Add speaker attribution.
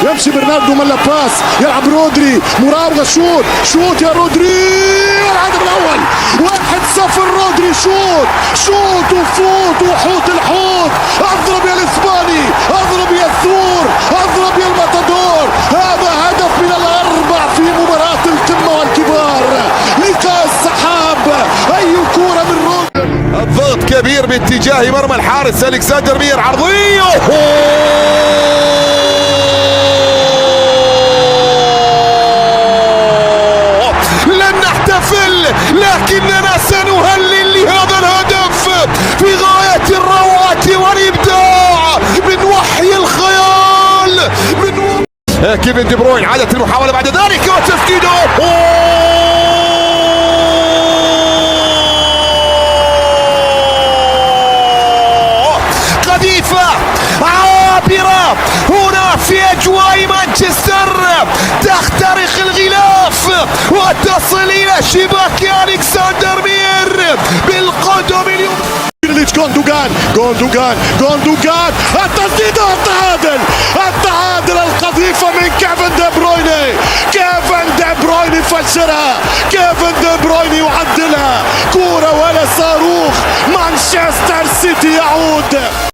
Speaker 1: يمشي برناردو من باس، يلعب رودري، مراوغه، شوت يا رودري، الهدف الاول 1-0. رودري شوت وفوت وحوت الحوت، اضرب يا الاسباني، اضرب يا الثور، اضرب يا الماتادور. هذا هدف من الاربع في مباراه القمه والكبار، لقاء السحاب. اي كوره من رودري،
Speaker 2: الضغط كبير باتجاه مرمى الحارس الكسندر مير، عرضيه لن نحتفل لكننا سنهلل لهذا الهدف في غاية الروعة والإبداع من وحي الخيال من كيفن دي بروين. عادت المحاولة بعد ذلك وتسديده قذيفة عابرة هنا في أجواء مانشستر، تخترق الغلاف وتصل إلى شباك ألكسندر مير بالقدم اليوم.
Speaker 1: جوندوغان، التسديد، التعادل، القذيفة من كيفن دي بروين. كيفن دي بروين يفجرها، كيفن دي بروين يعدلها، كورة ولا صاروخ، مانشستر سيتي يعود.